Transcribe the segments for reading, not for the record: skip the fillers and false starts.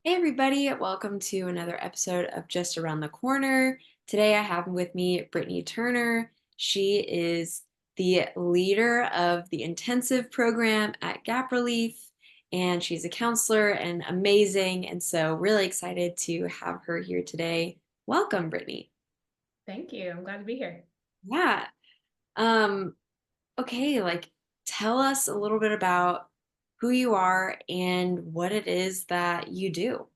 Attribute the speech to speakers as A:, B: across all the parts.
A: Hey everybody, welcome to another episode of Just Around the Corner. Today I have with me Brittany Turner. She is the leader of the intensive program at Gap Relief, and she's a counselor and amazing. And so really excited to have her here today. Welcome, Brittany.
B: Thank you. I'm glad to be here.
A: Yeah. Um, okay, tell us a little bit about who you are and what it is that you do.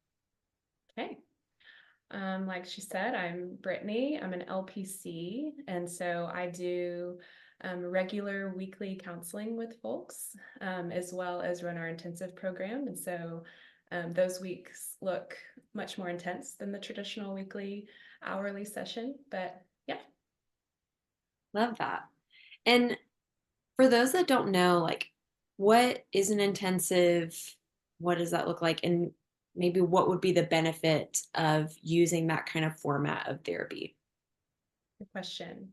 B: Okay. Like she said, I'm Brittany. I'm an LPC, and so I do regular weekly counseling with folks, as well as run our intensive program. And so those weeks look much more intense than the traditional weekly hourly session. But yeah.
A: Love that. And for those that don't know, what is an intensive? What does that look like? And maybe what would be the benefit of using that kind of format of therapy?
B: Good question.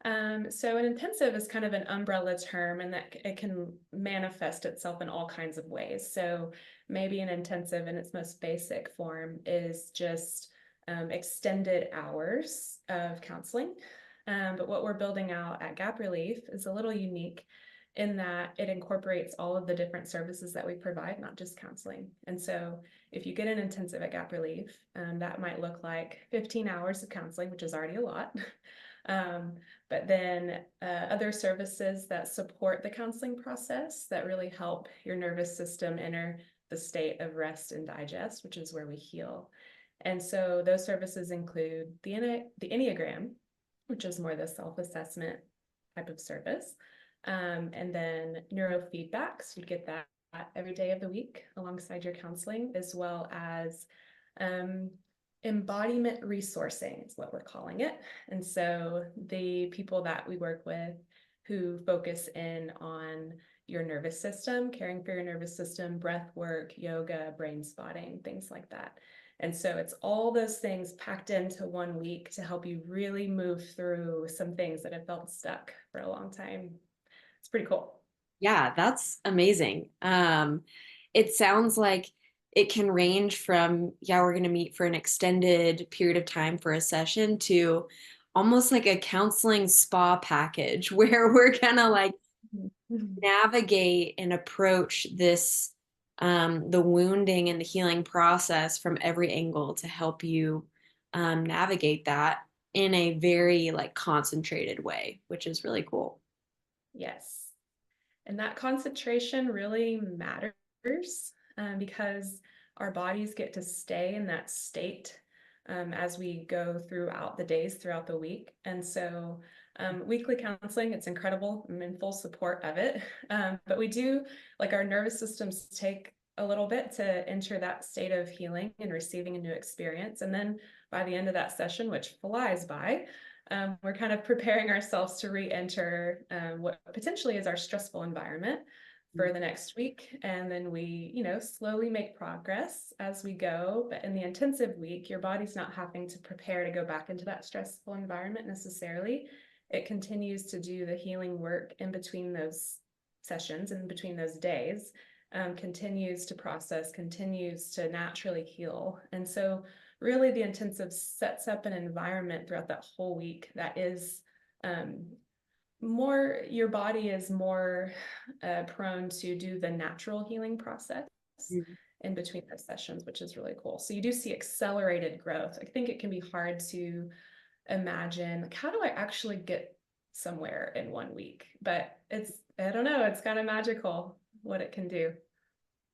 B: So an intensive is kind of an umbrella term, and that it can manifest itself in all kinds of ways. So maybe an intensive in its most basic form is just extended hours of counseling. But what we're building out at Gap Relief is a little unique in that it incorporates all of the different services that we provide, not just counseling. And so if you get an intensive at Gap Relief, that might look like 15 hours of counseling, which is already a lot. Um, but then other services that support the counseling process that really help your nervous system enter the state of rest and digest, which is where we heal. And so those services include the Enneagram, which is more the self-assessment type of service. And then neurofeedbacks, you get that every day of the week alongside your counseling, as well as um, embodiment resourcing is what we're calling it. And so the people that we work with who focus in on your nervous system, caring for your nervous system, breath work, yoga, brain spotting, things like that. And so it's all those things packed into 1 week to help you really move through some things that have felt stuck for a long time. It's pretty cool.
A: Yeah, that's amazing. It sounds like it can range from, yeah, we're going to meet for an extended period of time for a session to almost like a counseling spa package where we're gonna
B: Mhm.
A: navigate and approach this the wounding and the healing process from every angle to help you navigate that in a very concentrated way, which is really cool.
B: Yes. And that concentration really matters because our bodies get to stay in that state as we go throughout the days, throughout the week. And so, weekly counseling, it's incredible. I'm in full support of it. But we do, like, our nervous systems take a little bit to enter that state of healing and receiving a new experience. And then by the end of that session, which flies by, we're kind of preparing ourselves to re-enter what potentially is our stressful environment for the next week. And then we, slowly make progress as we go. But in the intensive week, your body's not having to prepare to go back into that stressful environment necessarily. It continues to do the healing work in between those sessions, in between those days, continues to process, continues to naturally heal. And so really the intensive sets up an environment throughout that whole week that is um, more, your body is more prone to do the natural healing process
A: Mhm.
B: in between those sessions, which is really cool. So you do see accelerated growth. I think it can be hard to imagine, like, how do I actually get somewhere in 1 week? But I don't know, it's kind of magical what it can do.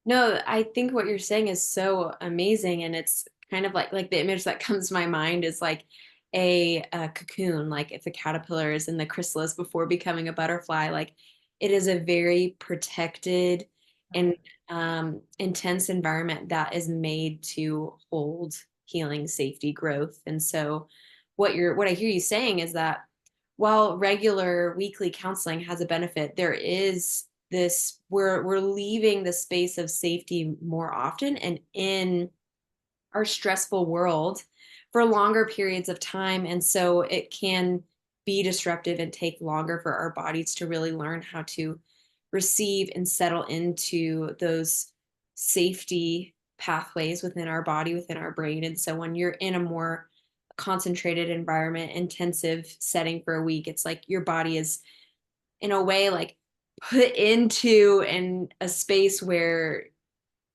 A: No, I think what you're saying is so amazing, and it's kind of like the image that comes to my mind is like a cocoon, like if a caterpillar is in the chrysalis before becoming a butterfly, like it is a very protected and intense environment that is made to hold healing, safety, growth. And so what I hear you saying is that while regular weekly counseling has a benefit, there is this we're leaving the space of safety more often and in our stressful world for longer periods of time. And so it can be disruptive and take longer for our bodies to really learn how to receive and settle into those safety pathways within our body, within our brain. And so when you're in a more concentrated environment, intensive setting for a week, it's like your body is in a way like put into a space where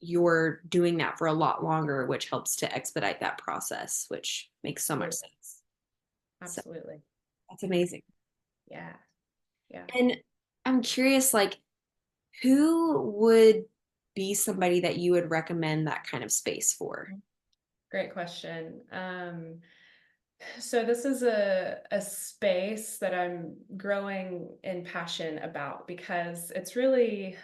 A: you're doing that for a lot longer, which helps to expedite that process, which makes so much
B: Absolutely.
A: sense. So
B: Absolutely.
A: that's amazing.
B: Yeah. Yeah.
A: And I'm curious, like, who would be somebody that you would recommend that kind of space for?
B: Great question. So this is a space that I'm growing in passion about because it's really,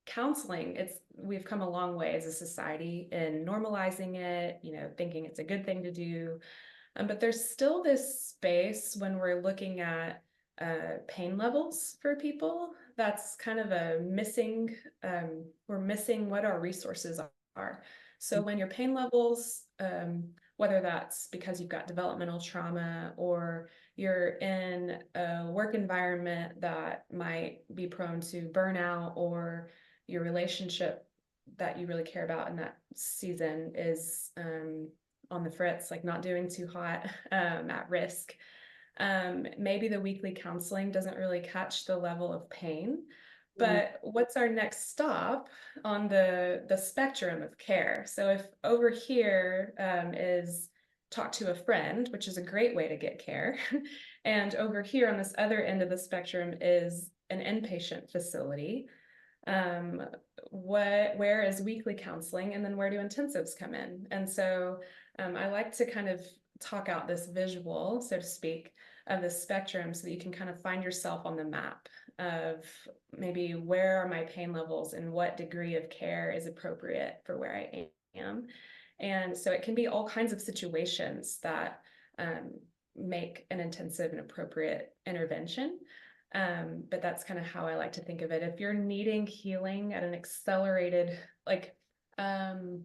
B: counseling. We've come a long way as a society in normalizing it, thinking it's a good thing to do. But there's still this space when we're looking at pain levels for people. That's kind of a missing, we're missing what our resources are. So when your pain levels, whether that's because you've got developmental trauma or you're in a work environment that might be prone to burnout, or your relationship that you really care about in that season is on the fritz, like not doing too hot, at risk. Maybe the weekly counseling doesn't really catch the level of pain,
A: Mm,
B: but what's our next stop on the spectrum of care? So if over here is talk to a friend, which is a great way to get care, and over here on this other end of the spectrum is an inpatient facility, um, where is weekly counseling, and then where do intensives come in? And so I like to kind of talk out this visual, so to speak, of the spectrum so that you can kind of find yourself on the map of maybe where are my pain levels and what degree of care is appropriate for where I am. And so it can be all kinds of situations that make an intensive and appropriate intervention. But that's kind of how I like to think of it. If you're needing healing at an accelerated, like, um,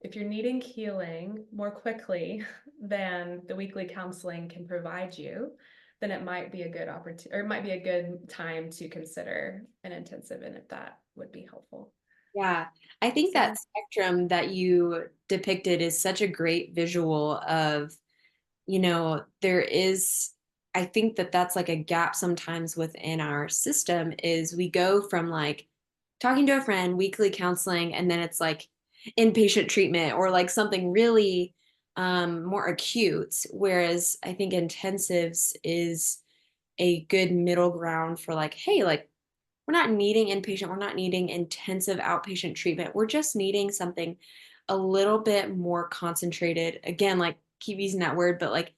B: if you're needing healing more quickly than the weekly counseling can provide you, then it might be a good opportunity, or it might be a good time to consider an intensive, and if that would be helpful.
A: yeah, I think
B: So yeah.
A: that spectrum that you depicted is such a great visual of, there is, I think that that's like a gap sometimes within our system is we go from like talking to a friend, weekly counseling, and then it's like inpatient treatment or like something really more acute. Whereas I think intensives is a good middle ground for like, hey, like we're not needing inpatient, we're not needing intensive outpatient treatment. We're just needing something a little bit more concentrated. Again, like keep using that word, but like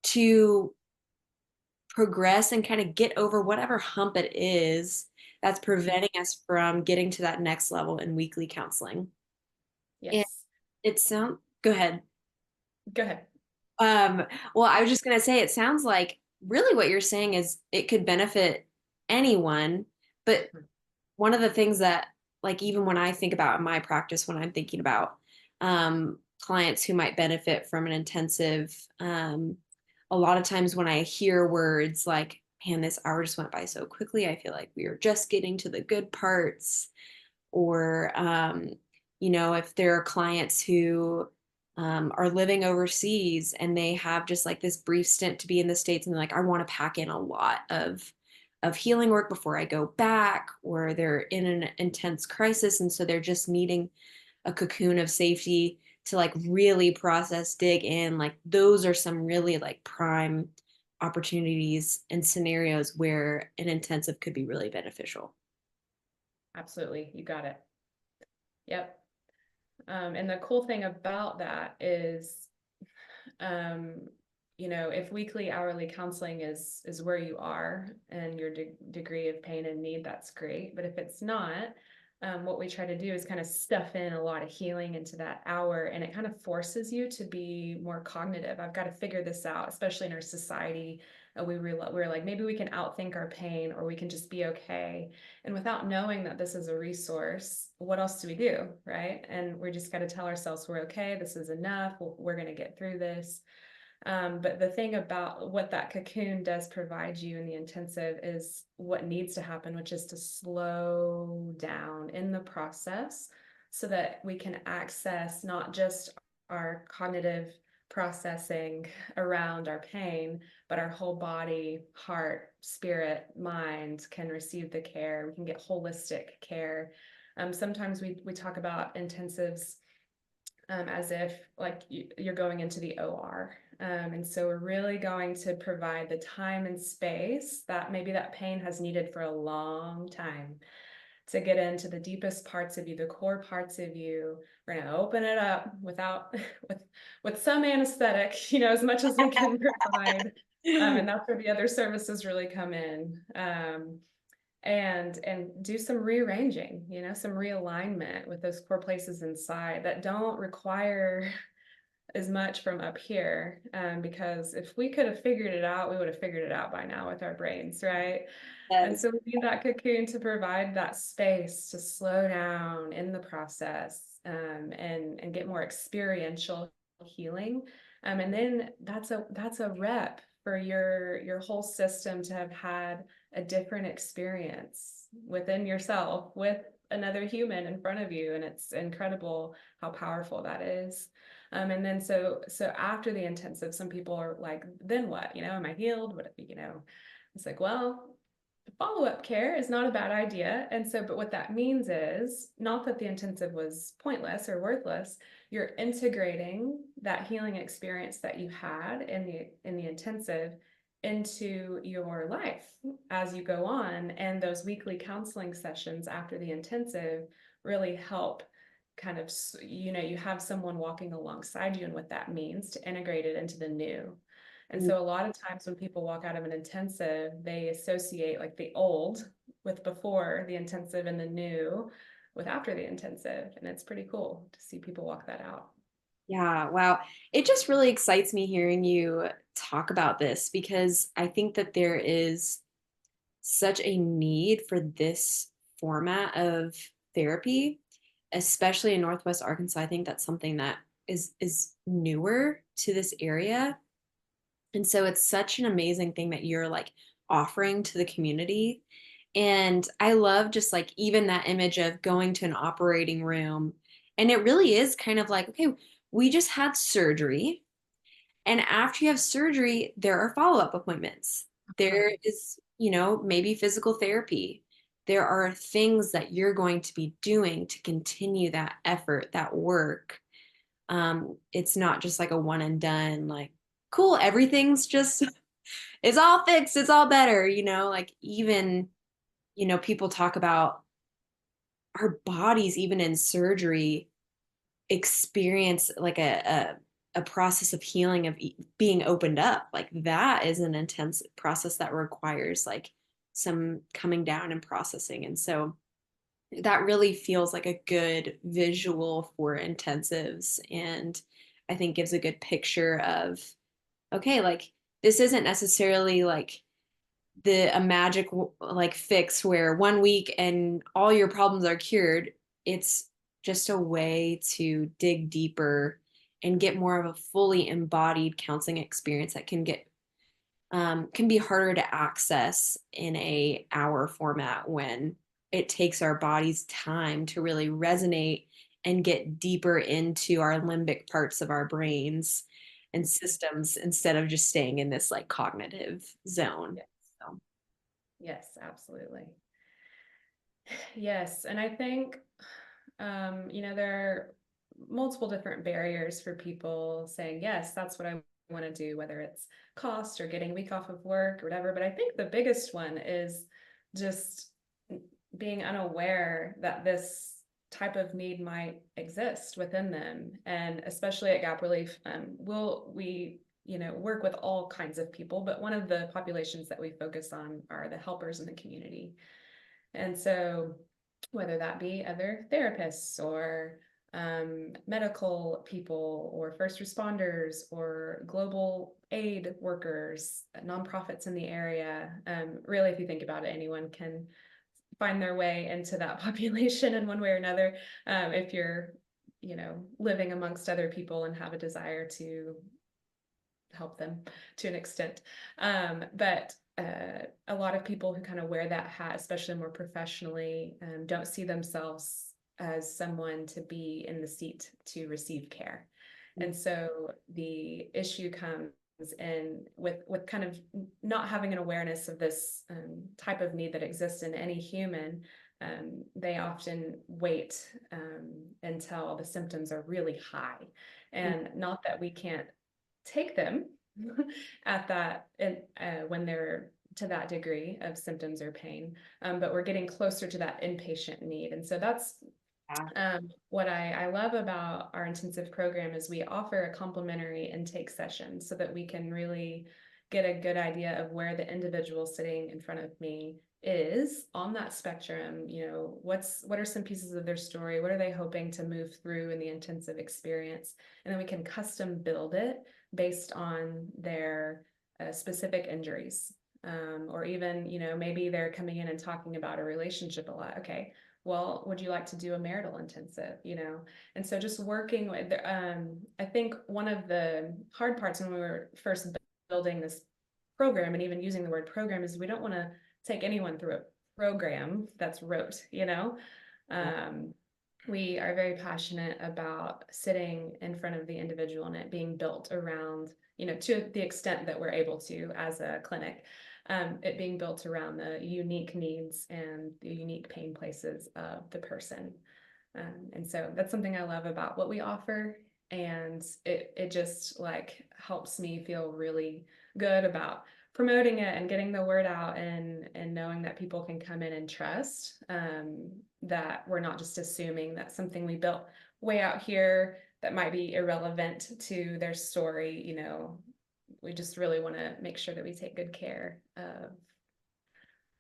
A: to progress and kind of get over whatever hump it is that's preventing us from getting to that next level in weekly counseling. And
B: Yes.
A: it sounds, go ahead.
B: Go ahead.
A: Um, well, I was just gonna say it sounds like really what you're saying is it could benefit anyone, but one of the things that like even when I think about in my practice when I'm thinking about clients who might benefit from an intensive, a lot of times when I hear words like, man, this hour just went by so quickly, I feel like we are just getting to the good parts. Or if there are clients who are living overseas and they have just like this brief stint to be in the States and they're like, I want to pack in a lot of healing work before I go back, or they're in an intense crisis. And so they're just needing a cocoon of safety to like really process, dig in. Like those are some really like prime opportunities and scenarios where an intensive could be really beneficial.
B: Absolutely. You got it. Yep. And the cool thing about that is, um, if weekly, hourly counseling is where you are and your degree of pain and need, that's great. But if it's not, what we try to do is kind of stuff in a lot of healing into that hour, and it kind of forces you to be more cognitive. I've got to figure this out, especially in our society. We're like, maybe we can outthink our pain, or we can just be okay. And without knowing that this is a resource, what else do we do, right? And we just got to tell ourselves we're okay. This is enough. We're going to get through this. But the thing about what that cocoon does provide you in the intensive is what needs to happen, which is to slow down in the process so that we can access not just our cognitive processing around our pain, but our whole body, heart, spirit, mind can receive the care. We can get holistic care. Sometimes we talk about intensives as if like you're going into the OR. And so we're really going to provide the time and space that maybe that pain has needed for a long time to get into the deepest parts of you, the core parts of you. We're going to open it up without with some anesthetic, you know, as much as we can provide. And that's where the other services really come in. And do some rearranging, you know, some realignment with those core places inside that don't require as much from up here, because if we could have figured it out, we would have figured it out by now with our brains, right? And
A: Yes.
B: so we need that cocoon to provide that space to slow down in the process, and get more experiential healing. And then that's a rep for your whole system to have had a different experience within yourself with another human in front of you. And it's incredible how powerful that is. And then so after the intensive, some people are like, then what? You know, am I healed? What, you know, it's like, well, follow-up care is not a bad idea. And so, but what that means is not that the intensive was pointless or worthless. You're integrating that healing experience that you had in the intensive into your life as you go on. And those weekly counseling sessions after the intensive really help kind of, you know, you have someone walking alongside you and what that means to integrate it into the new. And so a lot of times when people walk out of an intensive, they associate like the old with before the intensive and the new with after the intensive. And it's pretty cool to see people walk that out.
A: Yeah, wow. It just really excites me hearing you talk about this because I think that there is such a need for this format of therapy, especially in Northwest Arkansas. I think that's something that is newer to this area. And so it's such an amazing thing that you're like offering to the community. And I love just like even that image of going to an operating room. And it really is kind of like, okay, we just had surgery. And after you have surgery, there are follow-up appointments. There is, you know, maybe physical therapy. There are things that you're going to be doing to continue that effort, that work. It's not just like a one and done, like, cool, everything's just, it's all fixed, it's all better, you know, like even, you know, people talk about our bodies, even in surgery, experience like a process of healing of being opened up. Like that is an intense process that requires like some coming down and processing. And so that really feels like a good visual for intensives and I think gives a good picture of okay, like this isn't necessarily like the a magic like fix where 1 week and all your problems are cured. It's just a way to dig deeper and get more of a fully embodied counseling experience that can be harder to access in a hour format when it takes our body's time to really resonate and get deeper into our limbic parts of our brains and systems instead of just staying in this like cognitive zone.
B: Yes,
A: So,
B: yes, absolutely. Yes. And I think, you know, there are multiple different barriers for people saying, yes, that's what I want to do, whether it's cost or getting a week off of work or whatever. But I think the biggest one is just being unaware that this type of need might exist within them. And especially at Gap Relief, we you know, work with all kinds of people, but one of the populations that we focus on are the helpers in the community. And so whether that be other therapists or medical people or first responders or global aid workers, nonprofits in the area, really, if you think about it, anyone can find their way into that population in one way or another, if you're, you know, living amongst other people and have a desire to help them to an extent. But a lot of people who kind of wear that hat, especially more professionally, don't see themselves as someone to be in the seat to receive care. And so the issue comes in with kind of not having an awareness of this type of need that exists in any human. They often wait until the symptoms are really high, and not that we can't take them at that when they're to that degree of symptoms or pain, but we're getting closer to that inpatient need. And so that's
A: Yeah.
B: what I love about our intensive program is we offer a complimentary intake session so that we can really get a good idea of where the individual sitting in front of me is on that spectrum. What are some pieces of their story? What are they hoping to move through in the intensive experience? And then we can custom build it based on their specific injuries. Or even, maybe they're coming in and talking about a relationship a lot. Okay, well, would you like to do a marital intensive? And so just working with, I think one of the hard parts when we were first building this program, and even using the word program, is we don't want to take anyone through a program that's rote. We are very passionate about sitting in front of the individual and it being built around, to the extent that we're able to as a clinic, it being built around the unique needs and the unique pain places of the person. And so that's something I love about what we offer. And it just like helps me feel really good about promoting it and getting the word out, and knowing that people can come in and trust that we're not just assuming that something we built way out here that might be irrelevant to their story. We just really want to make sure that we take good care of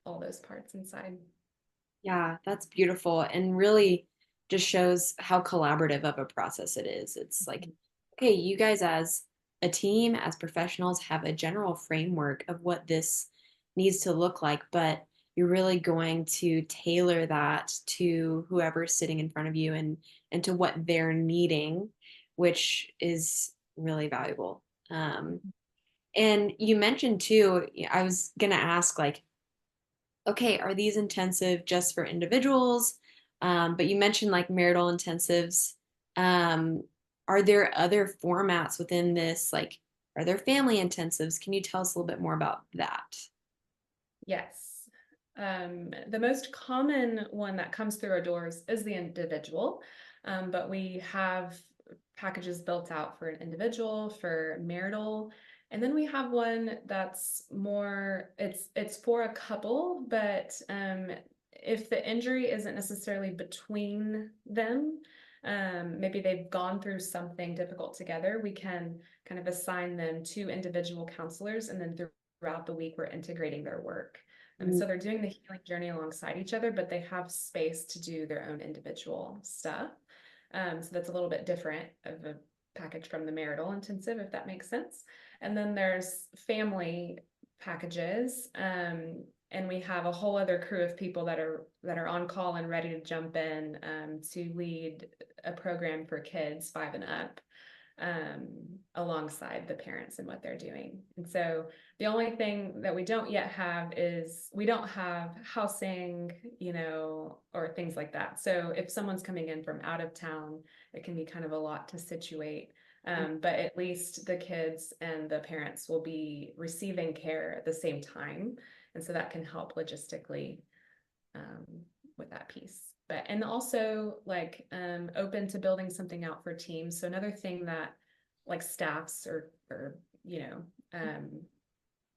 B: all those parts inside.
A: Yeah, that's beautiful and really just shows how collaborative of a process it is. It's like, okay, you guys as a team, as professionals, have a general framework of what this needs to look like, but you're really going to tailor that to whoever's sitting in front of you and to what they're needing, which is really valuable. And you mentioned too, I was gonna ask like, okay, are these intensive just for individuals? But you mentioned like marital intensives. Um, are there other formats within this? Like, are there family intensives? Can you tell us a little bit more about that?
B: Yes. The most common one that comes through our doors is the individual, but we have packages built out for an individual, for marital, and then we have one that's more, it's for a couple, but if the injury isn't necessarily between them, maybe they've gone through something difficult together, we can kind of assign them to individual counselors, and then throughout the week, we're integrating their work.
A: Mm.
B: So they're doing the healing journey alongside each other, but they have space to do their own individual stuff. So that's a little bit different of a package from the marital intensive, if that makes sense. And then there's family packages. And we have a whole other crew of people that are on call and ready to jump in to lead a program for kids 5 and up, alongside the parents and what they're doing. And so the only thing that we don't yet have is we don't have housing, or things like that. So if someone's coming in from out of town, it can be kind of a lot to situate. But at least the kids and the parents will be receiving care at the same time. And so that can help logistically with that piece. But and also like open to building something out for teams. So another thing that like staffs or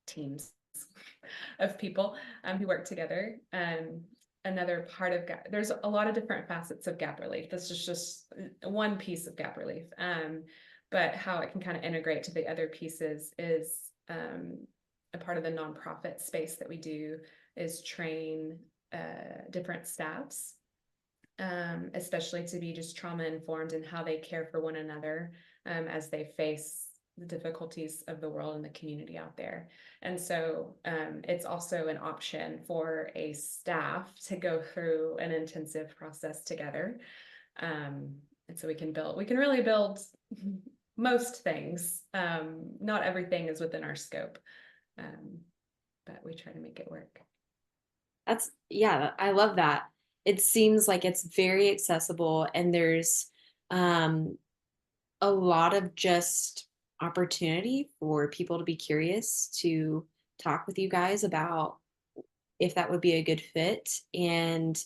B: teams of people who work together. Another part of there's a lot of different facets of gap relief. This is just one piece of gap relief. But how it can kind of integrate to the other pieces is a part of the nonprofit space that we do is train different staffs, especially to be just trauma informed in how they care for one another as they face the difficulties of the world and the community out there. And so it's also an option for a staff to go through an intensive process together. And so we can really build most things. Not everything is within our scope, but we try to make it work.
A: Yeah, I love that. it seems like it's very accessible and there's um, a lot of just opportunity for people to be curious to talk with you guys about if that would be a good fit. And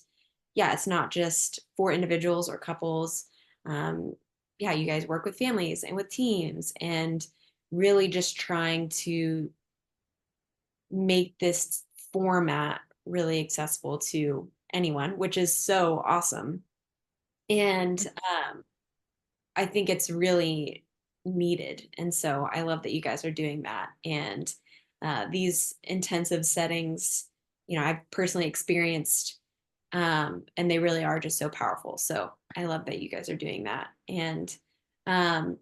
A: yeah, it's not just for individuals or couples. Um, yeah, you guys work with families and with teams and really just trying to make this format really accessible to anyone, which is so awesome. And I think it's really needed. And so I love that you guys are doing that. And these intensive settings, I've personally experienced, and they really are just so powerful. So I love that you guys are doing that. And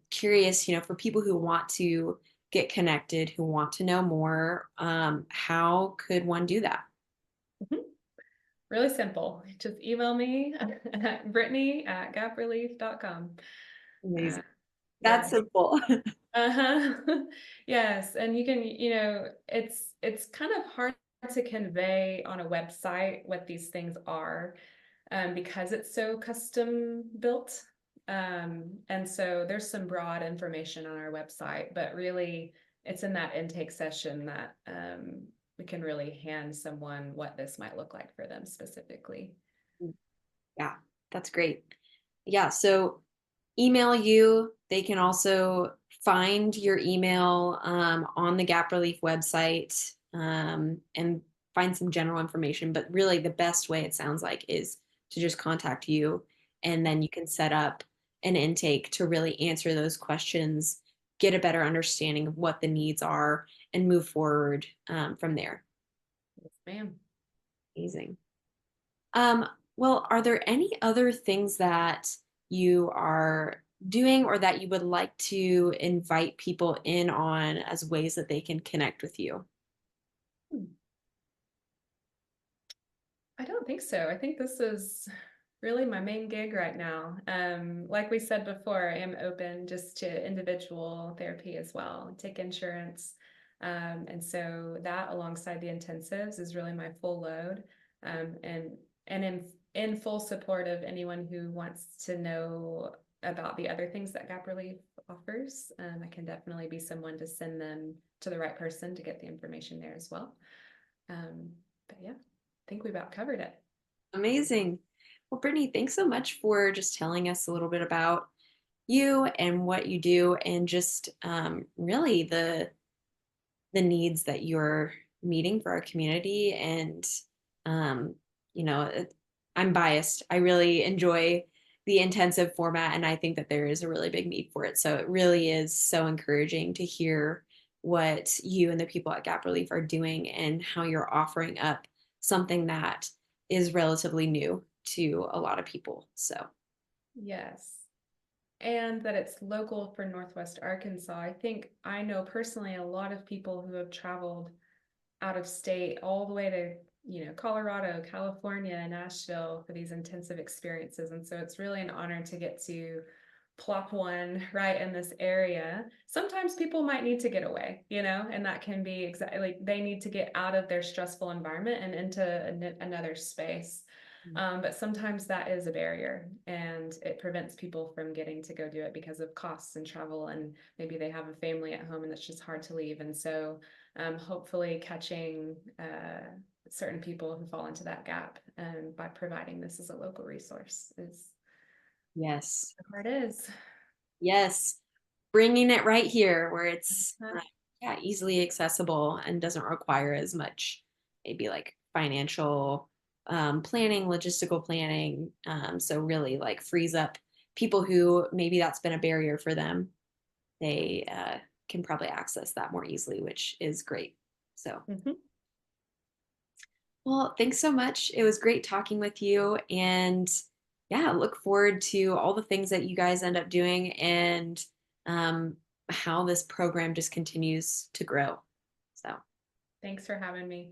A: curious, for people who want to get connected, who want to know more, how could one do that?
B: Mhm. Really simple. Just email me at Brittany@gaprelief.com. Uh,
A: Amazing. That's
B: yes.
A: simple.
B: Uh-huh. Yes, and you can, it's kind of hard to convey on a website what these things are, because it's so custom built. And so there's some broad information on our website, but really it's in that intake session that we can really hand someone what this might look like for them specifically.
A: Yeah, that's great. Yeah, so email you. They can also find your email on the Gap Relief website and find some general information. But really, the best way it sounds like is to just contact you, and then you can set up an intake to really answer those questions, get a better understanding of what the needs are, and move forward from there.
B: Yes, ma'am.
A: Amazing. Um, well, are there any other things that you are doing or that you would like to invite people in on as ways that they can connect with you?
B: Hmm. I don't think so. I think this is really my main gig right now. Like we said before, I am open just to individual therapy as well, take insurance. And so that alongside the intensives is really my full load. And in full support of anyone who wants to know about the other things that Gap Relief offers. I can definitely be someone to send them to the right person to get the information there as well. Um, but yeah, I think we about covered it.
A: Amazing. Well, Brittany, thanks so much for just telling us a little bit about you and what you do and just really the needs that you're meeting for our community. And, um, you know, it, I'm biased. I really enjoy the intensive format, and I think that there is a really big need for it. So it really is so encouraging to hear what you and the people at Gap Relief are doing and how you're offering up something that is relatively new to a lot of people. So
B: Yes. And that it's local for Northwest Arkansas. I think I know personally a lot of people who have traveled out of state all the way to, Colorado, California, Nashville for these intensive experiences. And so it's really an honor to get to plop one right in this area. Sometimes people might need to get away, and that can be exactly like they need to get out of their stressful environment and into another space. But sometimes that is a barrier and it prevents people from getting to go do it because of costs and travel. And maybe they have a family at home and it's just hard to leave. And so hopefully catching certain people who fall into that gap and by providing this as a local resource is
A: yes,
B: the part is.
A: yes, bringing it right here where it's
B: Uh,
A: yeah, easily accessible and doesn't require as much maybe like financial planning, logistical planning. So really like frees up people who maybe that's been a barrier for them. They can probably access that more easily, which is great. So,
B: mhm.
A: well, thanks so much. It was great talking with you. And yeah, look forward to all the things that you guys end up doing and um, how this program just continues to grow. So,
B: Thanks for having me.